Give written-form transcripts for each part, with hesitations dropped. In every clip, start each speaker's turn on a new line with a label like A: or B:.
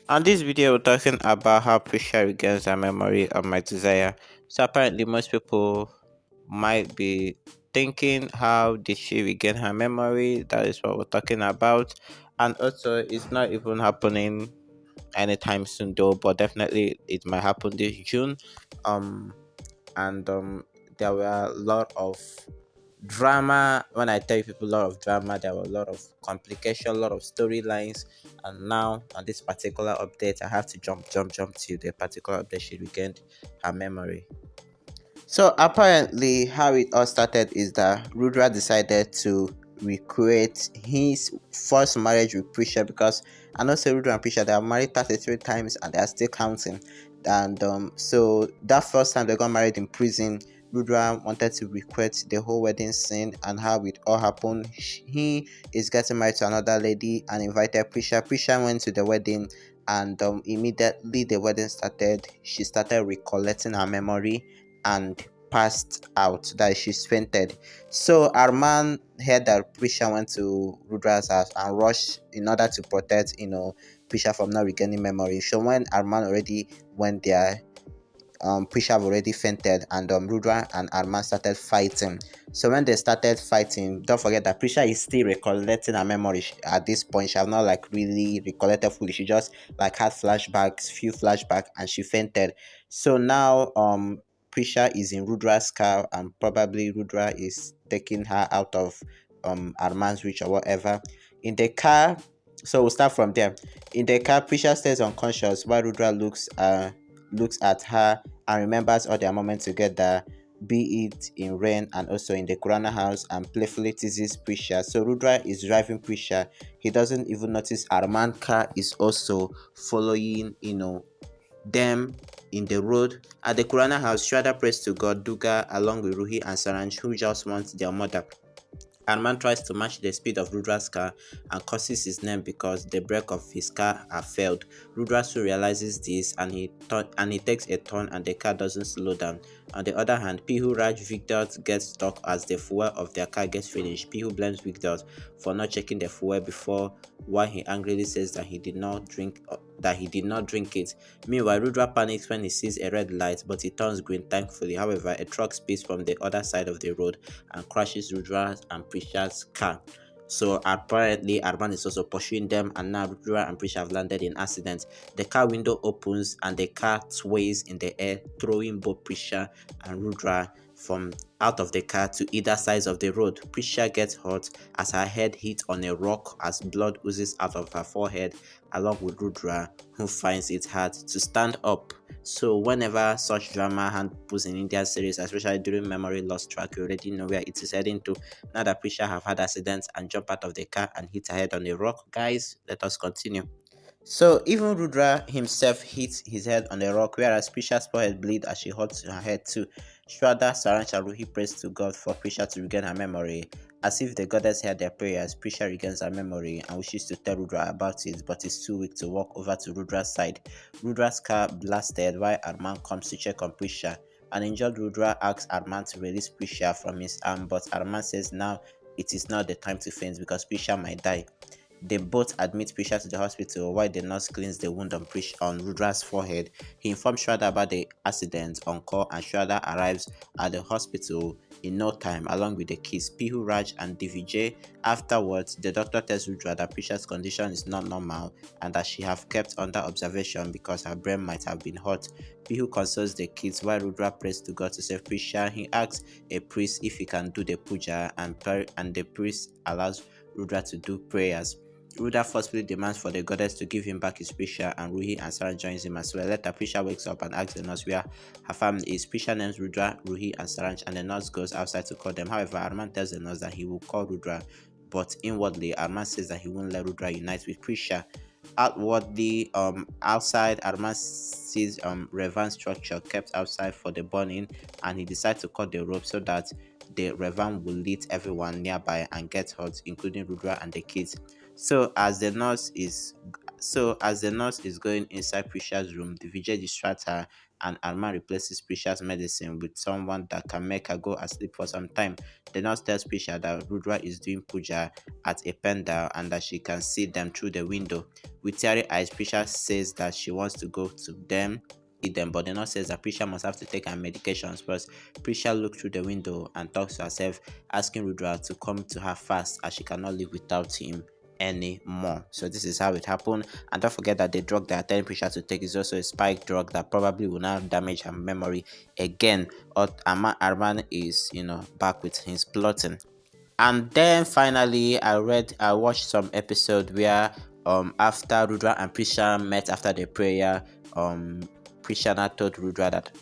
A: On this video, we're talking about how Presha regains her memory of my desire. So apparently, most people might be thinking, how did she regain her memory? That is what we're talking about, and also it's not even happening anytime soon, though. But definitely, it might happen this June. Um, and there were a lot of drama. When I tell you people, a lot of drama, there were a lot of complication, a lot of storylines. And now on this particular update, I have to jump to the particular update. She regained her memory. So apparently, how it all started is that Rudra decided to recreate his first marriage with Prisha, because I know say Rudra and Prisha, they are married 33 times and they are still counting. And so that first time they got married in prison, Rudra wanted to recreate the whole wedding scene and how it all happened. He is getting married to another lady and invited Prisha. Prisha went to the wedding, and immediately the wedding started. She started recollecting her memory and passed out, that she fainted. So Arman heard that Prisha went to Rudra's house and rushed in order to protect, Prisha from not regaining memory. So when Arman already went there, Prisha have already fainted, and Rudra and Arman started fighting. So when they started fighting, don't forget that Prisha is still recollecting her memory at this point. She have not like really recollected fully. She just like had flashbacks, few flashbacks, and she fainted. So now Prisha is in Rudra's car, and probably Rudra is taking her out of Arman's reach or whatever. In the car, so we'll start from there. In the car, Prisha stays unconscious while Rudra looks at her and remembers all their moments together, be it in rain and also in the Kurana house, and playfully teases Prisha. So Rudra is driving Prisha. He doesn't even notice Arman car is also following, them in the road. At the Kurana house, Shraddha prays to God Duga along with Ruhi and Saranj, who just want their mother. Arman tries to match the speed of Rudra's car and curses his name because the brake of his car have failed. Rudra soon realizes this, and he takes a turn and the car doesn't slow down. On the other hand, Pihu Raj Victor gets stuck as the fuel of their car gets finished. Pihu blames Victor for not checking the fuel before, while he angrily says that he did not drink it. Meanwhile, Rudra panics when he sees a red light, but it turns green thankfully. However, a truck speeds from the other side of the road and crashes Rudra and Prisha's car. So apparently Arman is also pursuing them, and now Rudra and Prisha have landed in accident. The car window opens and the car sways in the air, throwing both Prisha and Rudra from out of the car to either sides of the road. Prisha gets hurt as her head hits on a rock as blood oozes out of her forehead, along with Rudra, who finds it hard to stand up. So whenever such drama happens in Indian series, especially during memory loss track, you already know where it is heading to. Now that Prisha have had accidents and jump out of the car and hit her head on a rock, guys, let us continue. So even Rudra himself hits his head on the rock, whereas Prisha's forehead bleed as she hurts her head too. Shraddha, Saransh, and Ruhi prays to God for Prisha to regain her memory. As if the goddess heard their prayers, Prisha regains her memory and wishes to tell Rudra about it, but is too weak to walk over to Rudra's side. Rudra's car blasted while Arman comes to check on Prisha. An injured Rudra asks Arman to release Prisha from his arm, but Arman says now it is not the time to faint because Prisha might die. They both admit Presha to the hospital while the nurse cleans the wound on Rudra's forehead. He informs Shraddha about the accident on call, and Shraddha arrives at the hospital in no time along with the kids, Pihu, Raj, and DVJ. Afterwards, the doctor tells Rudra that Prisha's condition is not normal and that she have kept under observation because her brain might have been hurt. Pihu consoles the kids while Rudra prays to God to save Prisha. He asks a priest if he can do the puja, and the priest allows Rudra to do prayers. Ruda forcefully demands for the goddess to give him back his Prisha, and Ruhi and Sarah joins him as well. Later, Prisha wakes up and asks the nurse where her family is. Prisha names Rudra, Ruhi, and Saranj, and the nurse goes outside to call them. However, Arman tells the nurse that he will call Rudra, but inwardly, Arman says that he won't let Rudra unite with Prisha. Outwardly, outside, Arman sees Revan's structure kept outside for the burning, and he decides to cut the rope so that the Revan will lit everyone nearby and get hurt, including Rudra and the kids. So as the nurse is So as the nurse is going inside Prisha's room, the VJ distracts her and Arman replaces Prisha's medicine with someone that can make her go asleep for some time. The nurse tells Prisha that Rudra is doing puja at a pendal and that she can see them through the window. With teary eyes, Prisha says that she wants to go to them, eat them, but the nurse says that Prisha must have to take her medications first. Prisha looks through the window and talks to herself, asking Rudra to come to her fast as she cannot live without him anymore. So this is how it happened. And don't forget that the drug they are telling Prisha to take is also a spike drug that probably will now damage her memory again. Or Arman is, back with his plotting. And then finally I watched some episode where after Rudra and Prisha met after the prayer, um Prisha now told Rudra that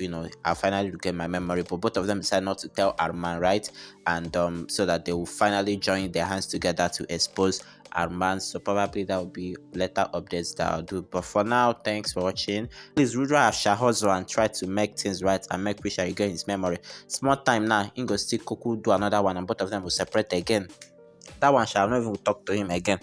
A: I finally regained my memory, but both of them decided not to tell Arman, right? And so that they will finally join their hands together to expose Arman. So probably that will be later updates that I'll do. But for now, thanks for watching. Please, Rudra have hustle and try to make things right and make Prisha regain his memory. Small time now, he go still Kuku do another one and both of them will separate again. That one shall not even talk to him again.